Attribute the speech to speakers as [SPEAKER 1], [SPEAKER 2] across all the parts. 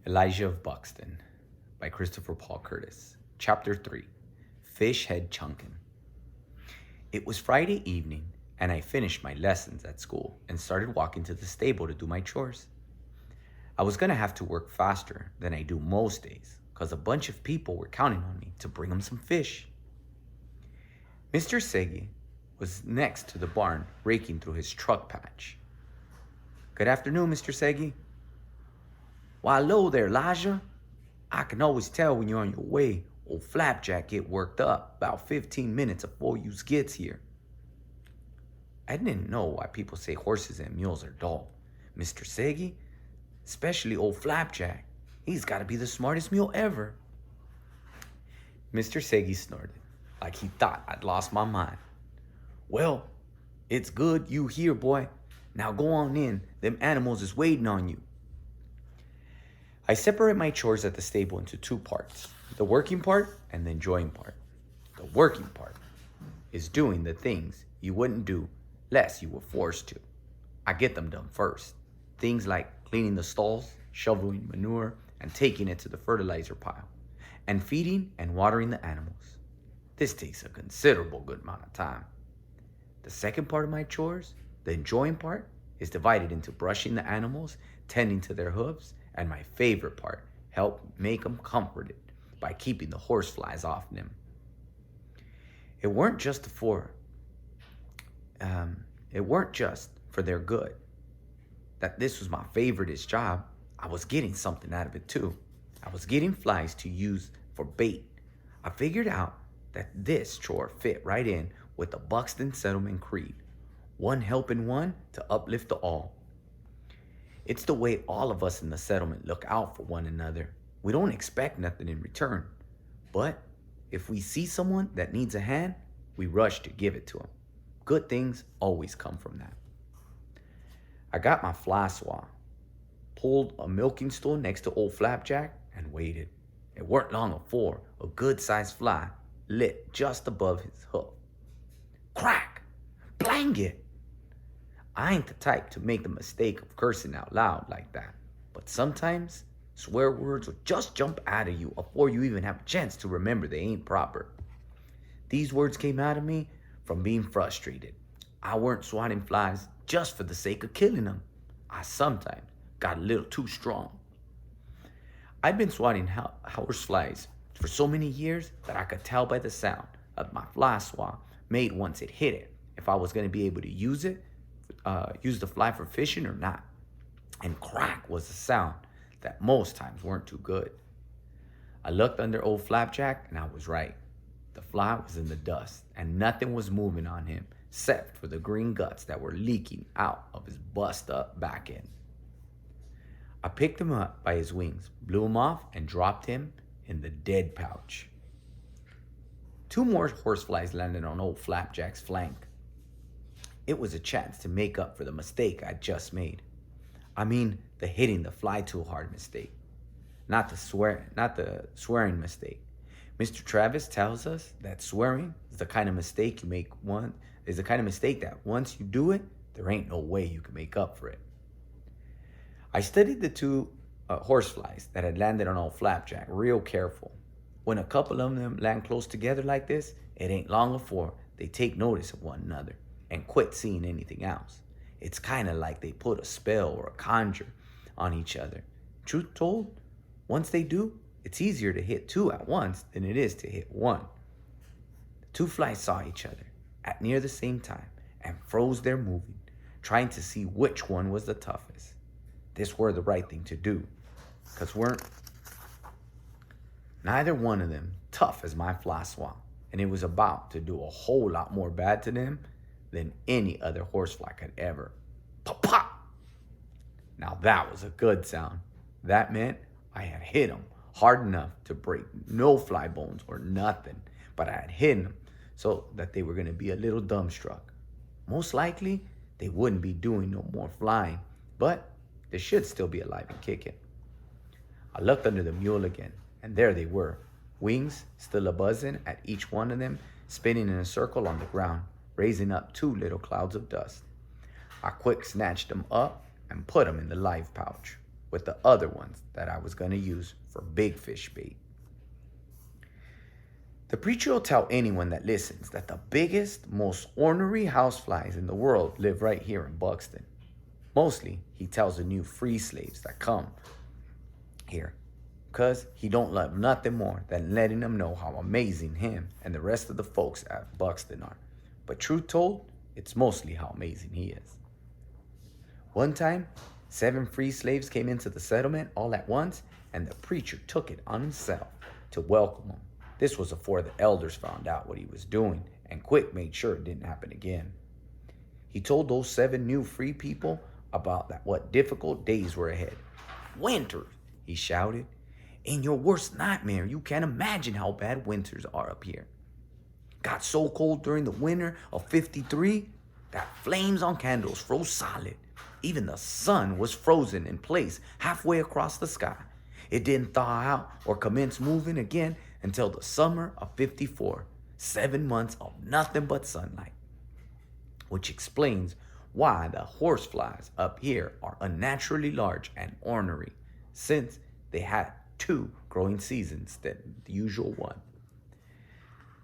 [SPEAKER 1] Elijah of Buxton by Christopher Paul Curtis. Chapter 3 Fish Head Chunkin'. It was Friday evening, and I finished my lessons at school and started walking to the stable to do my chores. I was going to have to work faster than I do most days because a bunch of people were counting on me to bring them some fish. Mr. Segi was next to the barn raking through his truck patch. "Good afternoon, Mr. Segi." "Why, hello there, Elijah. I can always tell when you're on your way. Old Flapjack get worked up about 15 minutes before you gets here." I didn't know why people say horses and mules are dull. Mr. Segi, especially old Flapjack, he's got to be the smartest mule ever. Mr. Segi snorted, like he thought I'd lost my mind. "Well, it's good you here, boy. Now go on in. Them animals is waiting on you." I separate my chores at the stable into two parts, the working part and the enjoying part. The working part is doing the things you wouldn't do less you were forced to. I get them done first. Things like cleaning the stalls, shoveling manure, and taking it to the fertilizer pile, and feeding and watering the animals. This takes a considerable good amount of time. The second part of my chores, the enjoying part, is divided into brushing the animals, tending to their hooves, and my favorite part, help make them comforted by keeping the horseflies off them. It weren't just for their good that this was my favoriteest job. I was getting something out of it too. I was getting flies to use for bait. I figured out that this chore fit right in with the Buxton settlement creed. One helping one to uplift the all. It's the way all of us in the settlement look out for one another. We don't expect nothing in return. But if we see someone that needs a hand, we rush to give it to them. Good things always come from that. I got my fly swath, pulled a milking stool next to old Flapjack, and waited. It weren't long before a good-sized fly lit just above his hoof. Crack! Blang it! I ain't the type to make the mistake of cursing out loud like that, but sometimes swear words will just jump out of you before you even have a chance to remember they ain't proper. These words came out of me from being frustrated. I weren't swatting flies just for the sake of killing them. I sometimes got a little too strong. I'd been swatting horseflies for so many years that I could tell by the sound of my fly swath made once it hit it if I was going to be able to use the fly for fishing or not. And crack was the sound that most times weren't too good. I looked under old Flapjack and I was right. The fly was in the dust and nothing was moving on him except for the green guts that were leaking out of his bust up back end. I picked him up by his wings, blew him off, and dropped him in the dead pouch. Two more horseflies landed on old Flapjack's flank. It was a chance to make up for the mistake I'd just made. I mean, the hitting the fly too hard mistake, not the swearing mistake. Mr. Travis tells us that swearing is the kind of mistake that once you do it, there ain't no way you can make up for it. I studied the two horseflies that had landed on old Flapjack real careful. When a couple of them land close together like this, it ain't long before they take notice of one another and quit seeing anything else. It's kind of like they put a spell or a conjure on each other. Truth told, once they do, it's easier to hit two at once than it is to hit one. The two flies saw each other at near the same time and froze their moving, trying to see which one was the toughest. This were the right thing to do, because weren't neither one of them tough as my fly swath, and it was about to do a whole lot more bad to them than any other horsefly could ever. Pop, pop! Now that was a good sound. That meant I had hit them hard enough to break no fly bones or nothing, but I had hit them so that they were going to be a little dumbstruck. Most likely, they wouldn't be doing no more flying, but they should still be alive and kicking. I looked under the mule again, and there they were, wings still a-buzzing at each one of them, spinning in a circle on the ground, raising up two little clouds of dust. I quick snatched them up and put them in the live pouch, with the other ones that I was going to use for big fish bait. The preacher will tell anyone that listens that the biggest, most ornery houseflies in the world live right here in Buxton. Mostly, he tells the new free slaves that come here, because he don't love nothing more than letting them know how amazing him and the rest of the folks at Buxton are. But truth told, it's mostly how amazing he is. One time, 7 free slaves came into the settlement all at once, and the preacher took it on himself to welcome them. This was before the elders found out what he was doing and quick made sure it didn't happen again. He told those 7 new free people about what difficult days were ahead. "Winter," he shouted. "In your worst nightmare, you can't imagine how bad winters are up here. Got so cold during the winter of 53 that flames on candles froze solid. Even the sun was frozen in place halfway across the sky. It didn't thaw out or commence moving again until the summer of 54, 7 months of nothing but sunlight." Which explains why the horseflies up here are unnaturally large and ornery, since they had 2 growing seasons than the usual one.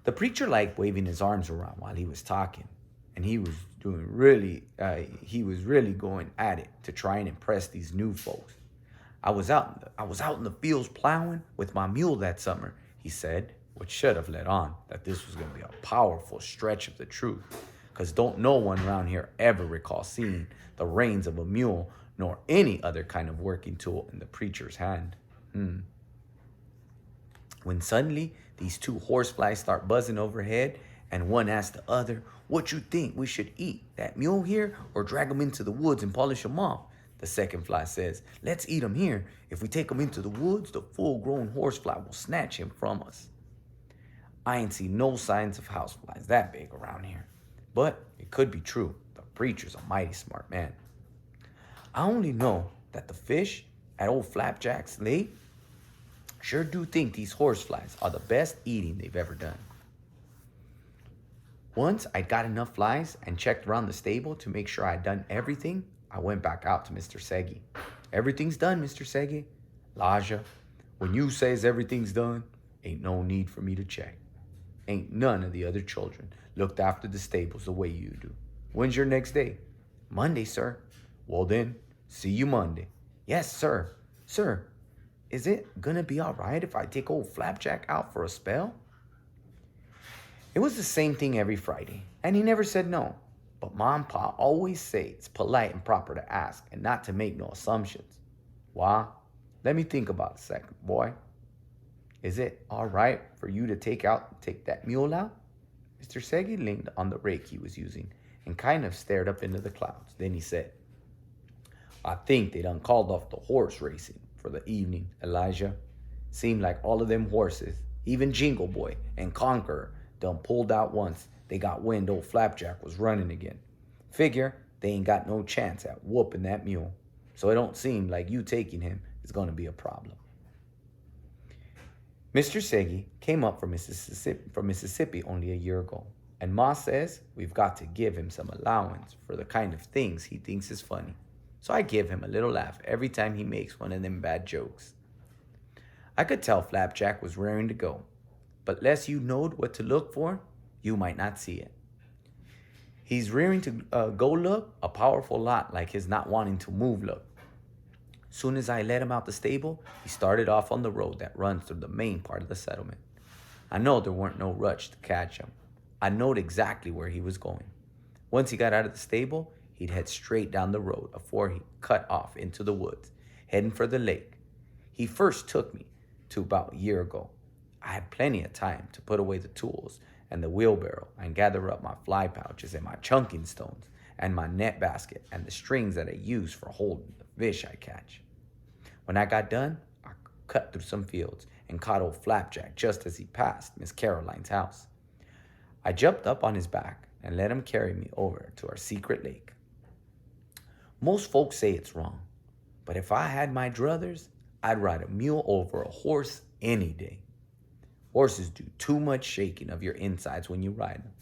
[SPEAKER 1] The preacher liked waving his arms around while he was talking, and he was really going at it to try and impress these new folks. I was out in the fields plowing with my mule that summer," he said, which should have let on that this was going to be a powerful stretch of the truth, because don't no one around here ever recall seeing the reins of a mule nor any other kind of working tool in the preacher's hand. When suddenly these 2 horseflies start buzzing overhead, and one asks the other, "What you think we should eat, that mule here, or drag him into the woods and polish him off?" The second fly says, "Let's eat him here. If we take him into the woods, the full-grown horsefly will snatch him from us." I ain't seen no signs of houseflies that big around here, but it could be true. The preacher's a mighty smart man. I only know that the fish at old Flapjack's lake sure do think these horseflies are the best eating they've ever done. Once I'd got enough flies and checked around the stable to make sure I'd done everything, I went back out to Mr. Segi. "Everything's done, Mr. Segi." "Elijah, when you says everything's done, ain't no need for me to check. Ain't none of the other children looked after the stables the way you do. When's your next day?" "Monday, sir." "Well then, see you Monday." "Yes, sir." "Sir, is it gonna be all right if I take old Flapjack out for a spell?" It was the same thing every Friday, and he never said no. But Ma and Pa always say it's polite and proper to ask and not to make no assumptions. "Why, let me think about it a second, boy. Is it all right for you to take that mule out?" Mr. Segi leaned on the rake he was using and kind of stared up into the clouds. Then he said, "I think they done called off the horse racing for the evening, Elijah. Seemed like all of them horses, even Jingle Boy and Conqueror, done pulled out once they got wind old Flapjack was running again. Figure they ain't got no chance at whooping that mule, so it don't seem like you taking him is going to be a problem." Mr. Segi came up from Mississippi only a year ago, and Ma says we've got to give him some allowance for the kind of things he thinks is funny. So I give him a little laugh every time he makes one of them bad jokes. I could tell Flapjack was raring to go, but less you knowed what to look for, you might not see it. He's rearing to go look a powerful lot like his not wanting to move look. Soon as I let him out the stable, he started off on the road that runs through the main part of the settlement. I know there weren't no rush to catch him. I knowed exactly where he was going. Once he got out of the stable, he'd head straight down the road before he cut off into the woods, heading for the lake. He first took me to about a year ago. I had plenty of time to put away the tools and the wheelbarrow and gather up my fly pouches and my chunking stones and my net basket and the strings that I use for holding the fish I catch. When I got done, I cut through some fields and caught old Flapjack just as he passed Miss Caroline's house. I jumped up on his back and let him carry me over to our secret lake. Most folks say it's wrong, but if I had my druthers, I'd ride a mule over a horse any day. Horses do too much shaking of your insides when you ride them,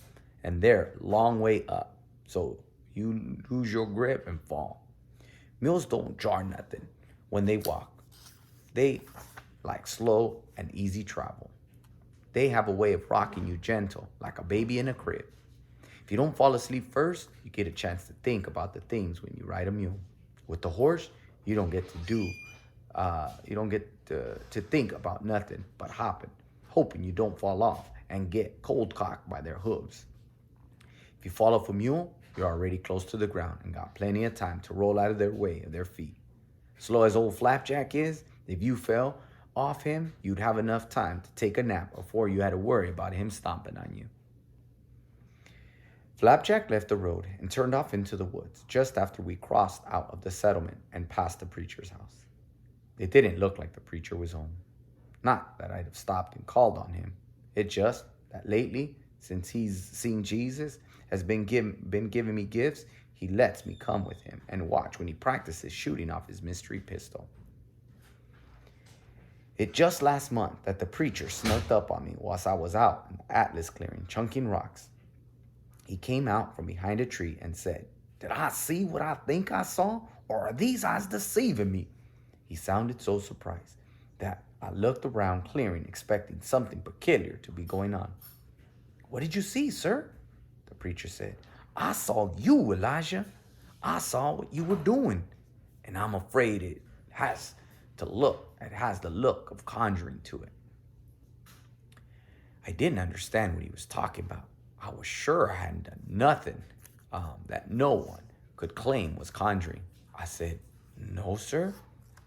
[SPEAKER 1] and they're a long way up, so you lose your grip and fall. Mules don't jar nothing. when they walk. They like slow and easy travel. They have a way of rocking you gentle, like a baby in a crib. If you don't fall asleep first, you get a chance to think about the things when you ride a mule. With the horse, you don't get to think about nothing but hopping, hoping you don't fall off and get cold cocked by their hooves. If you fall off a mule, you're already close to the ground and got plenty of time to roll out of their way of their feet. Slow as old Flapjack is, if you fell off him, you'd have enough time to take a nap before you had to worry about him stomping on you. Flapjack left the road and turned off into the woods just after we crossed out of the settlement and passed the preacher's house. It didn't look like the preacher was home. Not that I'd have stopped and called on him. It just that lately, since he's seen Jesus, has been giving me gifts, he lets me come with him and watch when he practices shooting off his mystery pistol. It just last month that the preacher snuck up on me whilst I was out in the Atlas clearing chunking rocks. He came out from behind a tree and said, "Did I see what I think I saw, or are these eyes deceiving me?" He sounded so surprised that I looked around clearing, expecting something peculiar to be going on. "What did you see, sir?" The preacher said. "I saw you, Elijah. I saw what you were doing, and I'm afraid it has the look of conjuring to it." I didn't understand what he was talking about. I was sure I hadn't done nothing that no one could claim was conjuring. I said, "No, sir.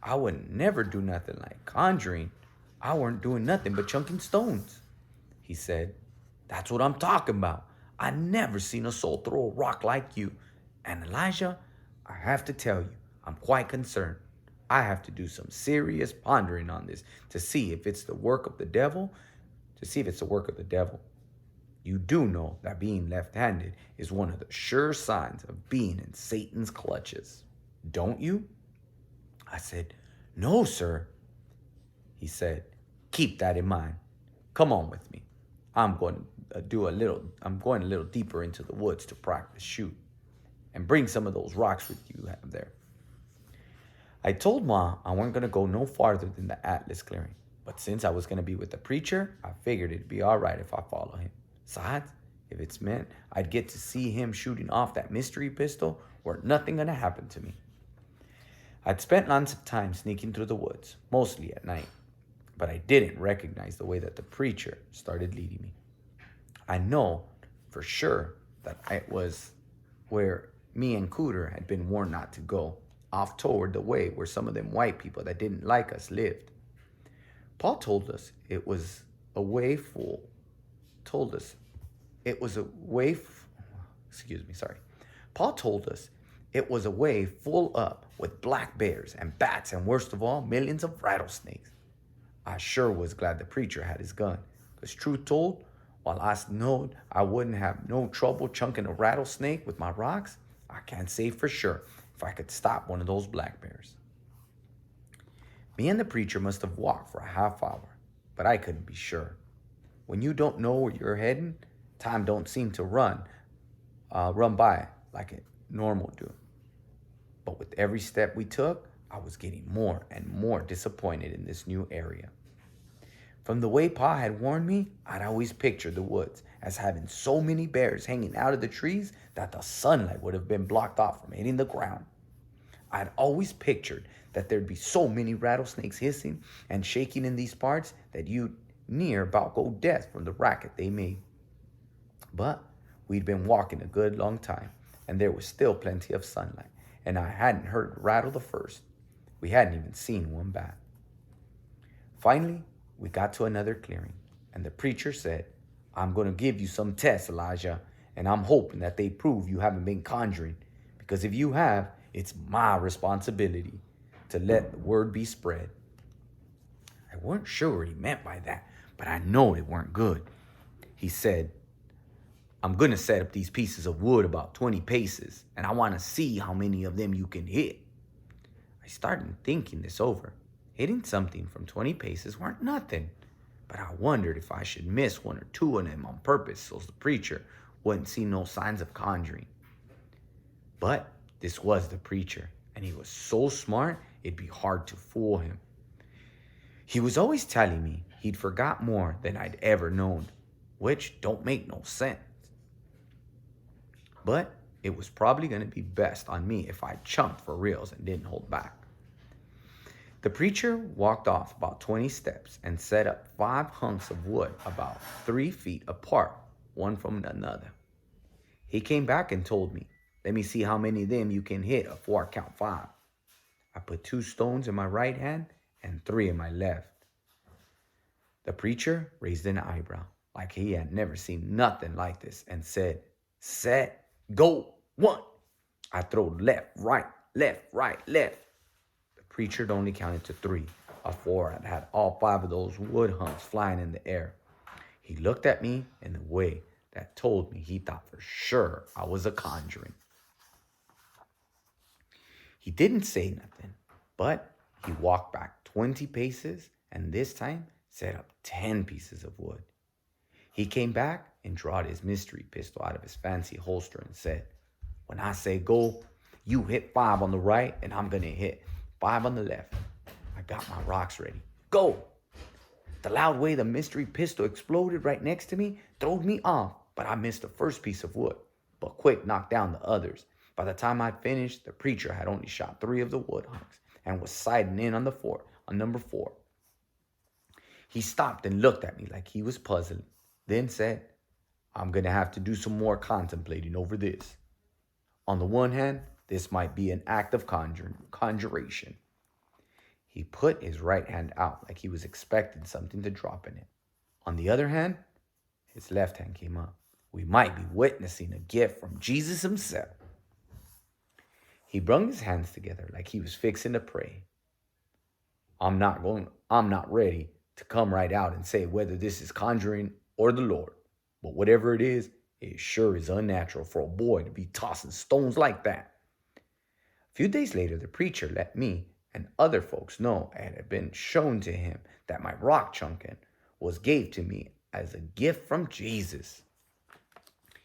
[SPEAKER 1] I would never do nothing like conjuring. I weren't doing nothing but chunking stones." He said, "That's what I'm talking about. I never seen a soul throw a rock like you. And Elijah, I have to tell you, I'm quite concerned. I have to do some serious pondering on this to see if it's the work of the devil. You do know that being left-handed is one of the sure signs of being in Satan's clutches, don't you?" I said, "No, sir." He said, "Keep that in mind. Come on with me. I'm going a little deeper into the woods to practice shoot. And bring some of those rocks with you have there." I told Ma I wasn't going to go no farther than the Atlas clearing. But since I was going to be with the preacher, I figured it'd be all right if I follow him. Besides, if it's meant I'd get to see him shooting off that mystery pistol, weren't nothing going to happen to me. I'd spent lots of time sneaking through the woods, mostly at night. But I didn't recognize the way that the preacher started leading me. I know for sure that it was where me and Cooter had been warned not to go, off toward the way where some of them white people that didn't like us lived. Paul told us it was a way full. Paul told us it was a way full up with black bears and bats and, worst of all, millions of rattlesnakes. I sure was glad the preacher had his gun, because truth told, while I knowed I wouldn't have no trouble chunking a rattlesnake with my rocks, I can't say for sure if I could stop one of those black bears. Me and the preacher must have walked for a half hour, but I couldn't be sure. When you don't know where you're heading, time don't seem to run by like it normal do. But with every step we took, I was getting more and more disappointed in this new area. From the way Pa had warned me, I'd always pictured the woods as having so many bears hanging out of the trees that the sunlight would have been blocked off from hitting the ground. I'd always pictured that there'd be so many rattlesnakes hissing and shaking in these parts that you'd near about go deaf from the racket they made. But we'd been walking a good long time, and there was still plenty of sunlight, and I hadn't heard rattle the first. We hadn't even seen one bat. Finally, we got to another clearing, and the preacher said, "I'm going to give you some tests, Elijah, and I'm hoping that they prove you haven't been conjuring, because if you have, it's my responsibility to let the word be spread." I weren't sure what he meant by that, but I know it weren't good. He said, "I'm going to set up these pieces of wood about 20 paces, and I want to see how many of them you can hit." I started thinking this over. Hitting something from 20 paces weren't nothing, but I wondered if I should miss one or two of them on purpose so the preacher wouldn't see no signs of conjuring. But this was the preacher, and he was so smart, it'd be hard to fool him. He was always telling me he'd forgot more than I'd ever known, which don't make no sense. But it was probably going to be best on me if I chunked for reals and didn't hold back. The preacher walked off about 20 steps and set up 5 hunks of wood about 3 feet apart, one from another. He came back and told me, "Let me see how many of them you can hit before I count 5. I put 2 stones in my right hand and 3 in my left. The preacher raised an eyebrow like he had never seen nothing like this and said, "Set, go, 1. I throwed left, right, left, right, left. The preacher only counted to 3 before I'd had all 5 of those wood hunks flying in the air. He looked at me in a way that told me he thought for sure I was a conjuring. He didn't say nothing, but he walked back 20 paces and this time set up 10 pieces of wood. He came back and drawed his mystery pistol out of his fancy holster and said, "When I say go, you hit 5 on the right and I'm going to hit 5 on the left. I got my rocks ready. Go!" The loud way the mystery pistol exploded right next to me throwed me off, but I missed the first piece of wood, but quick knocked down the others. By the time I'd finished, the preacher had only shot 3 of the wood hunks and was sighting in on number 4. He stopped and looked at me like he was puzzled, then said, "I'm going to have to do some more contemplating over this. On the one hand, this might be an act of conjuration." He put his right hand out like he was expecting something to drop in it. On the other hand, his left hand came up. We might be witnessing a gift from Jesus himself. He brung his hands together like he was fixing to pray. I'm not ready to come right out and say whether this is conjuring or the Lord, but whatever it is, it sure is unnatural for a boy to be tossing stones like that. A few days later, the preacher let me and other folks know it had been shown to him that my rock chunking was gave to me as a gift from Jesus.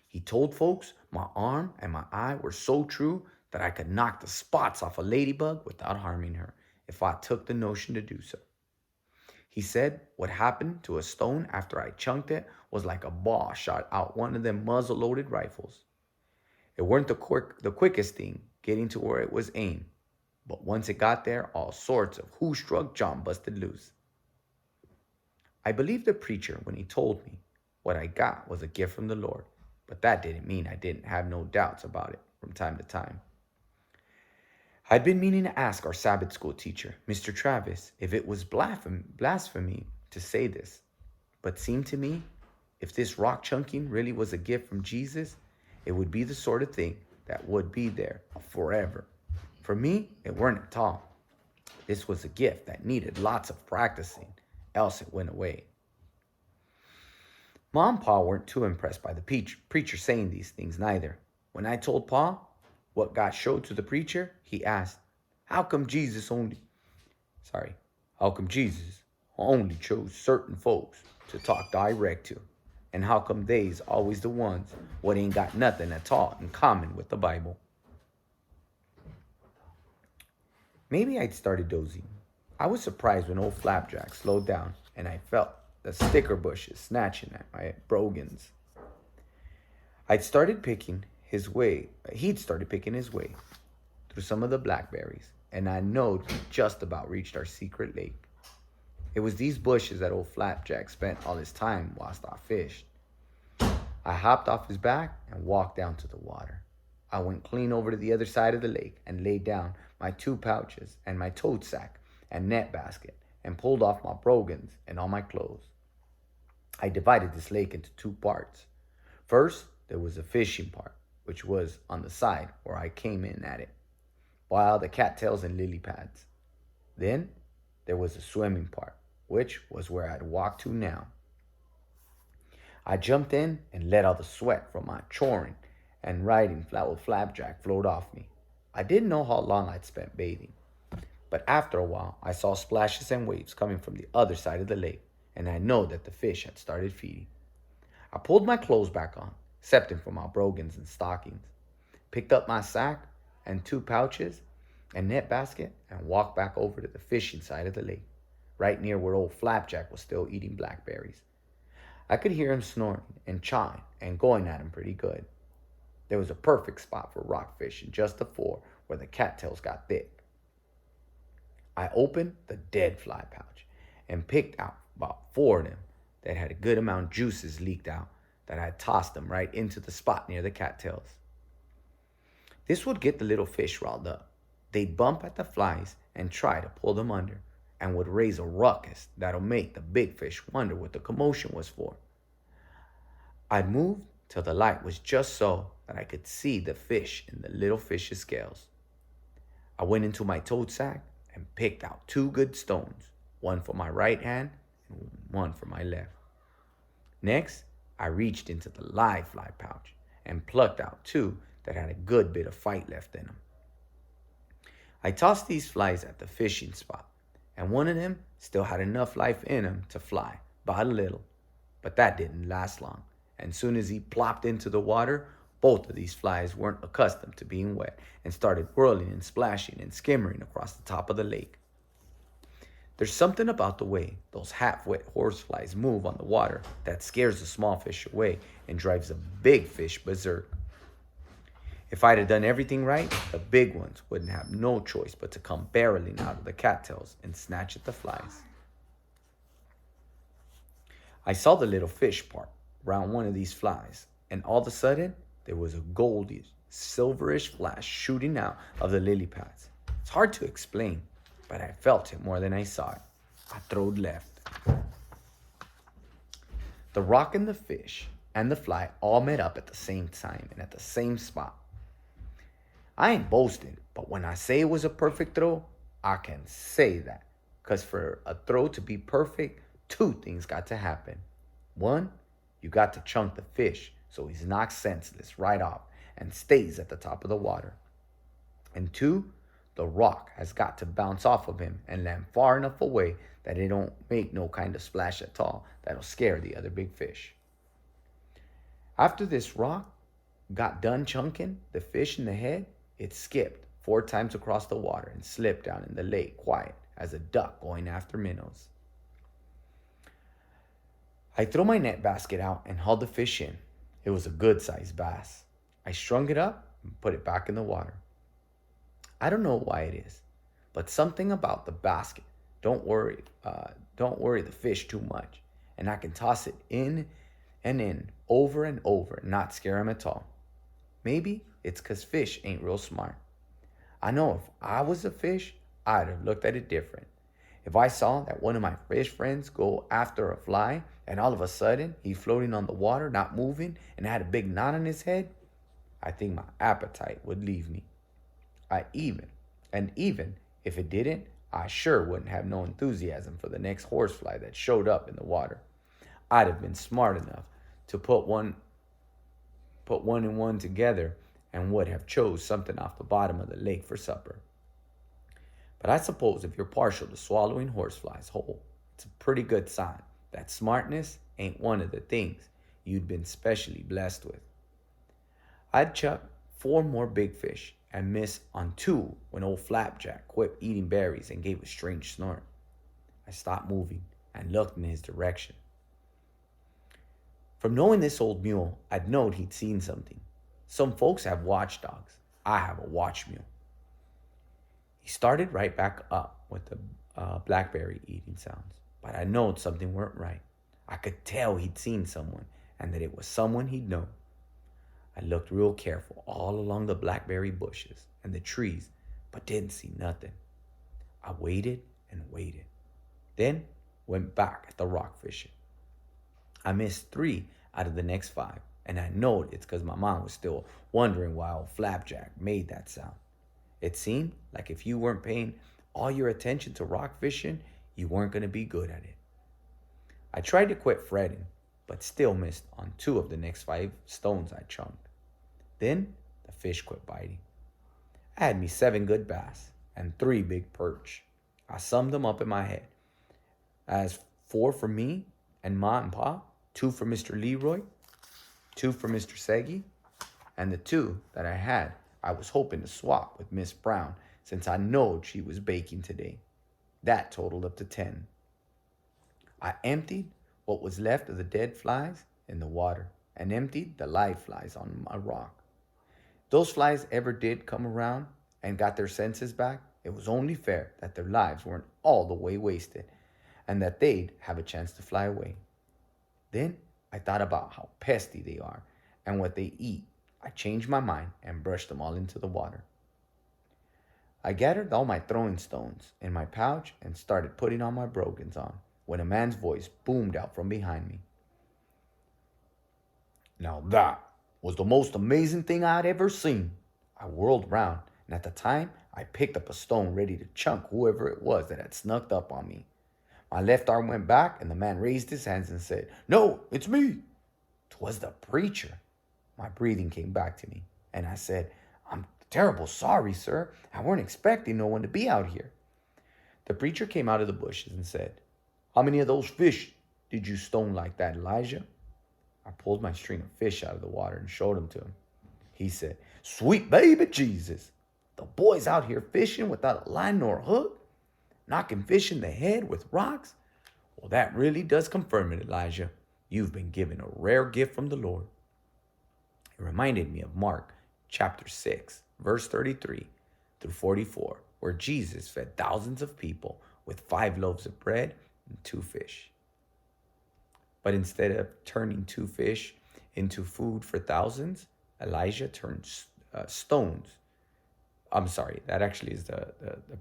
[SPEAKER 1] He told folks my arm and my eye were so true that I could knock the spots off a ladybug without harming her if I took the notion to do so. He said what happened to a stone after I chunked it was like a ball shot out one of them muzzle-loaded rifles. It weren't the quickest thing getting to where it was aimed, but once it got there, all sorts of who-struck John busted loose. I believed the preacher when he told me what I got was a gift from the Lord, but that didn't mean I didn't have no doubts about it from time to time. I'd been meaning to ask our Sabbath school teacher, Mr. Travis, if it was blasphemy to say this, but seemed to me, if this rock chunking really was a gift from Jesus, it would be the sort of thing that would be there forever. For me, it weren't at all. This was a gift that needed lots of practicing, else it went away. Mom and Pa weren't too impressed by the preacher saying these things neither. When I told Pa what God showed to the preacher, he asked, how come Jesus only chose certain folks to talk direct to? And how come they's always the ones what ain't got nothing at all in common with the Bible? Maybe I'd started dozing. I was surprised when old Flapjack slowed down and I felt the sticker bushes snatching at my brogans. He'd started picking his way through some of the blackberries, and I knowed we just about reached our secret lake. It was these bushes that old Flapjack spent all his time whilst I fished. I hopped off his back and walked down to the water. I went clean over to the other side of the lake and laid down my 2 pouches and my tote sack and net basket and pulled off my brogans and all my clothes. I divided this lake into 2 parts. First, there was a fishing part, which was on the side where I came in at it, while the cattails and lily pads. Then there was a swimming part, which was where I'd walk to now. I jumped in and let all the sweat from my choring and riding with Flapjack flowed off me. I didn't know how long I'd spent bathing, but after a while I saw splashes and waves coming from the other side of the lake, and I know that the fish had started feeding. I pulled my clothes back on, excepting for my brogans and stockings, picked up my sack and 2 pouches, and net basket and walked back over to the fishing side of the lake, right near where old Flapjack was still eating blackberries. I could hear him snoring and chawing and going at him pretty good. There was a perfect spot for rockfish and just afore where the cattails got thick. I opened the dead fly pouch and picked out about 4 of them that had a good amount of juices leaked out that I had tossed them right into the spot near the cattails. This would get the little fish riled up. They'd bump at the flies and try to pull them under, and would raise a ruckus that'll make the big fish wonder what the commotion was for. I'd move till the light was just so that I could see the fish in the little fish's scales. I went into my toad sack and picked out 2 good stones, one for my right hand and one for my left. Next, I reached into the live fly pouch and plucked out 2 that had a good bit of fight left in them. I tossed these flies at the fishing spot, and one of them still had enough life in him to fly, about a little. But that didn't last long, and soon as he plopped into the water, both of these flies weren't accustomed to being wet and started whirling and splashing and skimmering across the top of the lake. There's something about the way those half-wet horseflies move on the water that scares the small fish away and drives the big fish berserk. If I'd have done everything right, the big ones wouldn't have no choice but to come barreling out of the cattails and snatch at the flies. I saw the little fish part around one of these flies, and all of a sudden, there was a goldy, silverish flash shooting out of the lily pads. It's hard to explain, but I felt it more than I saw it. I throwed left. The rock and the fish and the fly all met up at the same time and at the same spot. I ain't boasting, but when I say it was a perfect throw, I can say that. Because for a throw to be perfect, 2 things got to happen. 1, you got to chunk the fish so he's knocked senseless right off and stays at the top of the water. And 2, the rock has got to bounce off of him and land far enough away that it don't make no kind of splash at all that'll scare the other big fish. After this rock got done chunking the fish in the head, it skipped 4 times across the water and slipped down in the lake quiet as a duck going after minnows. I threw my net basket out and hauled the fish in. It was a good-sized bass. I strung it up and put it back in the water. I don't know why it is, but something about the basket don't worry the fish too much, and I can toss it in and in over and over and not scare him at all. Maybe it's 'cause fish ain't real smart. I know if I was a fish, I'd have looked at it different. If I saw that one of my fish friends go after a fly and all of a sudden he's floating on the water, not moving, and had a big knot on his head, I think my appetite would leave me. Even if it didn't, I sure wouldn't have no enthusiasm for the next horsefly that showed up in the water. I'd have been smart enough to put one and one together and would have chose something off the bottom of the lake for supper. But I suppose if you're partial to swallowing horseflies whole, it's a pretty good sign that smartness ain't one of the things you'd been specially blessed with. I'd chuck 4 more big fish and miss on 2 when old Flapjack quit eating berries and gave a strange snort. I stopped moving and looked in his direction. From knowing this old mule, I'd known he'd seen something. Some folks have watchdogs. I have a watch mule. He started right back up with the blackberry eating sounds, but I knowed something weren't right. I could tell he'd seen someone and that it was someone he'd known. I looked real careful all along the blackberry bushes and the trees, but didn't see nothing. I waited and waited, then went back at the rock fishing. I missed 3 out of the next 5, and I know it's because my mom was still wondering why old Flapjack made that sound. It seemed like if you weren't paying all your attention to rock fishing, you weren't going to be good at it. I tried to quit fretting, but still missed on 2 of the next 5 stones I chunked. Then the fish quit biting. I had me 7 good bass and 3 big perch. I summed them up in my head as 4 for me and Ma and Pa, 2 for Mr. Leroy, 2 for Mr. Seggy, and the 2 that I was hoping to swap with Miss Brown since I knowed she was baking today. That totaled up to 10. I emptied what was left of the dead flies in the water and emptied the live flies on my rock. Those flies ever did come around and got their senses back, it was only fair that their lives weren't all the way wasted and that they'd have a chance to fly away. Then I thought about how pesty they are and what they eat. I changed my mind and brushed them all into the water. I gathered all my throwing stones in my pouch and started putting all my brogans on when a man's voice boomed out from behind me. Now that was the most amazing thing I'd ever seen. I whirled round, and at the time, I picked up a stone ready to chunk whoever it was that had snuck up on me. My left arm went back, and the man raised his hands and said, "No, it's me." 'Twas the preacher. My breathing came back to me, and I said, "I'm terrible sorry, sir. I weren't expecting no one to be out here." The preacher came out of the bushes and said, "How many of those fish did you stone like that, Elijah?" I pulled my string of fish out of the water and showed them to him. He said, "Sweet baby Jesus, the boy's out here fishing without a line nor a hook, knocking fish in the head with rocks. Well, that really does confirm it, Elijah. You've been given a rare gift from the Lord." It reminded me of Mark chapter 6, verse 33 through 44, where Jesus fed thousands of people with 5 loaves of bread and 2 fish. But instead of turning 2 fish into food for thousands, Elijah turned stones. I'm sorry, that actually is the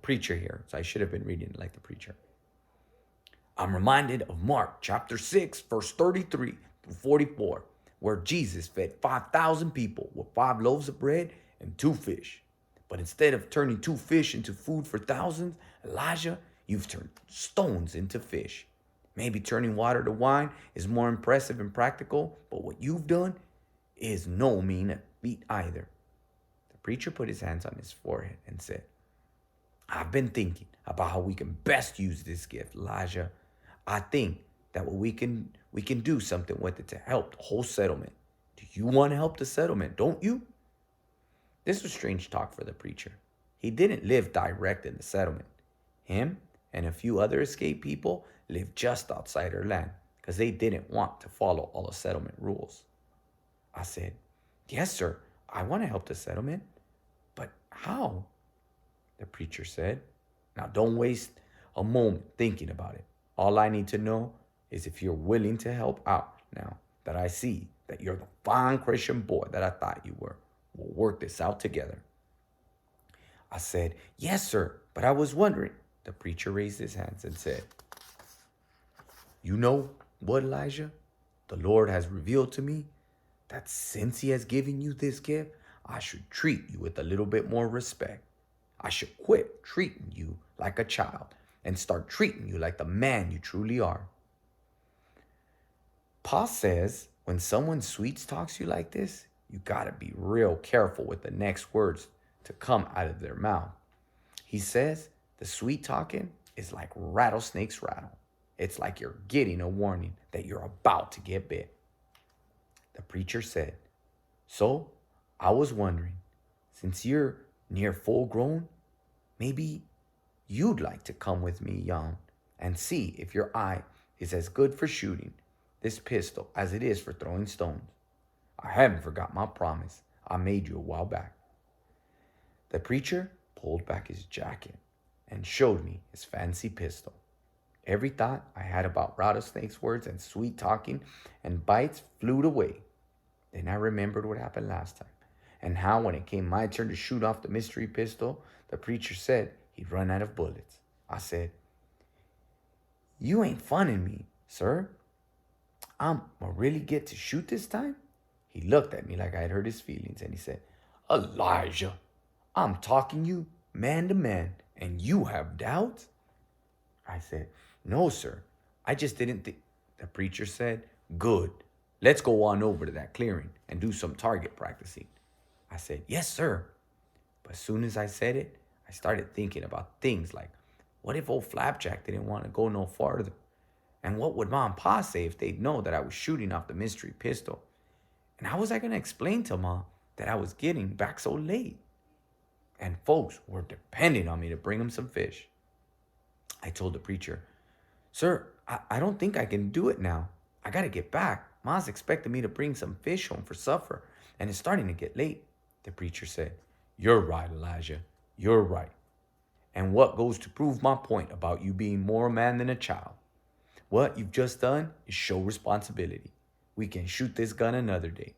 [SPEAKER 1] preacher here. So I should have been reading it like the preacher. I'm reminded of Mark chapter 6, verse 33 through 44, where Jesus fed 5,000 people with 5 loaves of bread and 2 fish. But instead of turning 2 fish into food for thousands, Elijah, you've turned stones into fish. Maybe turning water to wine is more impressive and practical, but what you've done is no mean feat either. The preacher put his hands on his forehead and said, "I've been thinking about how we can best use this gift, Elijah. I think that we can do something with it to help the whole settlement. Do you want to help the settlement, don't you?" This was strange talk for the preacher. He didn't live direct in the settlement. Him and a few other escaped people lived just outside their land because they didn't want to follow all the settlement rules. I said, "Yes, sir, I want to help the settlement. But how?" The preacher said, "Now don't waste a moment thinking about it. All I need to know is if you're willing to help out now that I see that you're the fine Christian boy that I thought you were. We'll work this out together." I said, "Yes, sir, but I was wondering." The preacher raised his hands and said, "You know what, Elijah? The Lord has revealed to me that since he has given you this gift, I should treat you with a little bit more respect. I should quit treating you like a child and start treating you like the man you truly are." Paul says when someone sweet talks you like this, you gotta be real careful with the next words to come out of their mouth. He says the sweet talking is like rattlesnakes rattle. It's like you're getting a warning that you're about to get bit. The preacher said, "So I was wondering, since you're near full grown, maybe you'd like to come with me, young, and see if your eye is as good for shooting this pistol as it is for throwing stones. I haven't forgot my promise I made you a while back." The preacher pulled back his jacket and showed me his fancy pistol. Every thought I had about rattlesnakes' words and sweet talking and bites flew away. Then I remembered what happened last time, and how when it came my turn to shoot off the mystery pistol, the preacher said he'd run out of bullets. I said, "You ain't funning me, sir. I'm gonna really get to shoot this time?" He looked at me like I had hurt his feelings, and he said, "Elijah, I'm talking you man to man, and you have doubts?" I said, "No, sir. I just didn't think." The preacher said, "Good. Let's go on over to that clearing and do some target practicing." I said, "Yes, sir." But as soon as I said it, I started thinking about things like, what if old Flapjack didn't want to go no farther? And what would Mom and Pa say if they'd know that I was shooting off the mystery pistol? And how was I going to explain to Mom that I was getting back so late? And folks were depending on me to bring them some fish. I told the preacher, "Sir, I don't think I can do it now. I got to get back. Ma's expecting me to bring some fish home for supper, and it's starting to get late." The preacher said, "You're right, Elijah. You're right. And what goes to prove my point about you being more a man than a child? What you've just done is show responsibility. We can shoot this gun another day.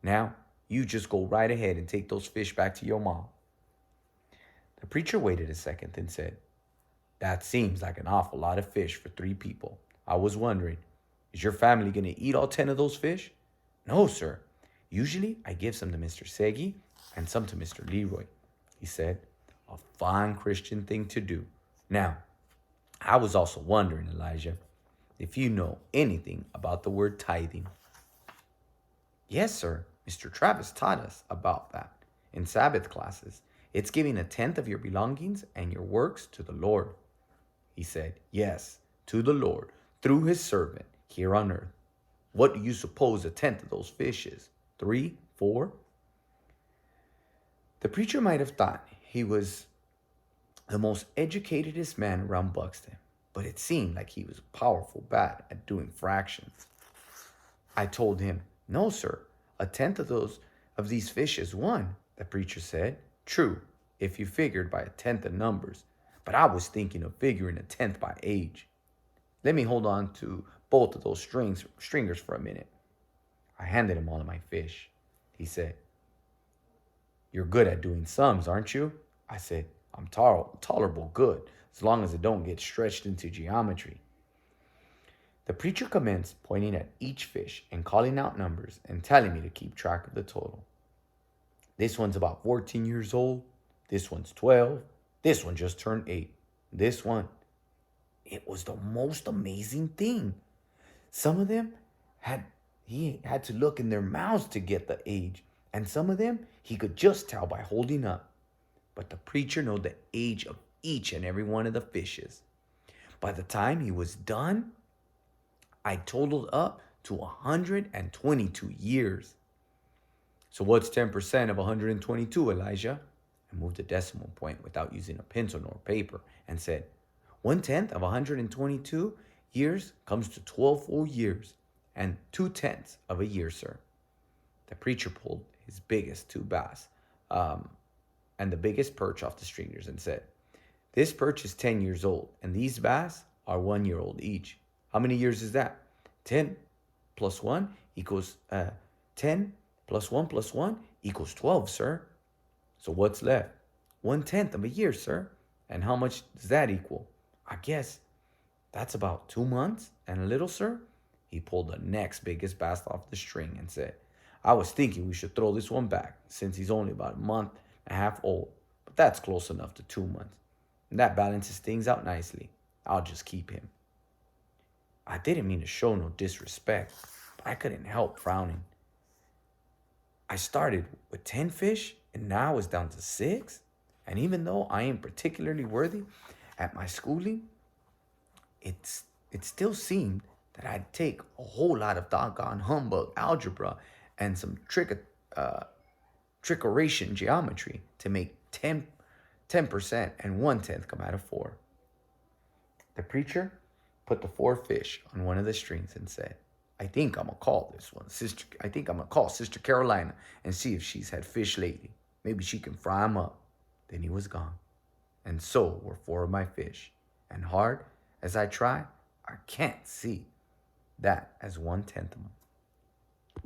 [SPEAKER 1] Now, you just go right ahead and take those fish back to your mom." The preacher waited a second and said, "That seems like an awful lot of fish for 3 people. I was wondering, is your family going to eat all 10 of those fish?" "No, sir. Usually I give some to Mr. Segi and some to Mr. Leroy," he said. A fine Christian thing to do. Now, I was also wondering, Elijah, if you know anything about the word tithing. "Yes, sir. Mr. Travis taught us about that in Sabbath classes. It's giving 1/10 of your belongings and your works to the Lord." He said, "Yes, to the Lord, through his servant here on earth. What do you suppose 1/10 of those fish is? 3, 4? The preacher might have thought he was the most educatedest man around Buxton, but it seemed like he was powerful bad at doing fractions. I told him, "No, sir, 1/10 of these fish is 1, the preacher said. "True, if you figured by 1/10 of numbers, but I was thinking of figuring 1/10 by age. Let me hold on to both of those stringers for a minute." I handed him all of my fish. He said, "You're good at doing sums, aren't you?" I said, "I'm tolerable good, as long as it don't get stretched into geometry." The preacher commenced pointing at each fish and calling out numbers and telling me to keep track of the total. "This one's about 14 years old. This one's 12. This one just turned 8. This one." It was the most amazing thing. Some of them he had to look in their mouths to get the age, and some of them he could just tell by holding up. But the preacher knew the age of each and every one of the fishes. By the time he was done, I totaled up to 122 years. "So what's 10% of 122, Elijah?" I moved a decimal point without using a pencil nor paper and said, 1/10 of 122 years comes to 12 full years and 2/10 of a year, sir." The preacher pulled his biggest 2 bass and the biggest perch off the stringers and said, "This perch is 10 years old, and these bass are 1 year old each. How many years is that? 10 plus 1 equals 10 plus 1 plus 1 equals 12, sir. So what's left? 1/10 of a year, sir. And how much does that equal? I guess that's about 2 months and a little, sir." He pulled the next biggest bass off the string and said, "I was thinking we should throw this one back since he's only about a month and a half old, but that's close enough to 2 months. And that balances things out nicely. I'll just keep him." I didn't mean to show no disrespect, but I couldn't help frowning. I started with 10 fish and now it's down to 6. And even though I ain't particularly worthy at my schooling, it still seemed that I'd take a whole lot of doggone humbug algebra and some trickeration geometry to make 10% and 1/10 come out of 4. The preacher put the 4 fish on one of the strings and said, I think I'm going to call Sister Carolina and see if she's had fish lately. Maybe she can fry them up." Then he was gone. And so were 4 of my fish. And hard as I try, I can't see that as 1/10 of them.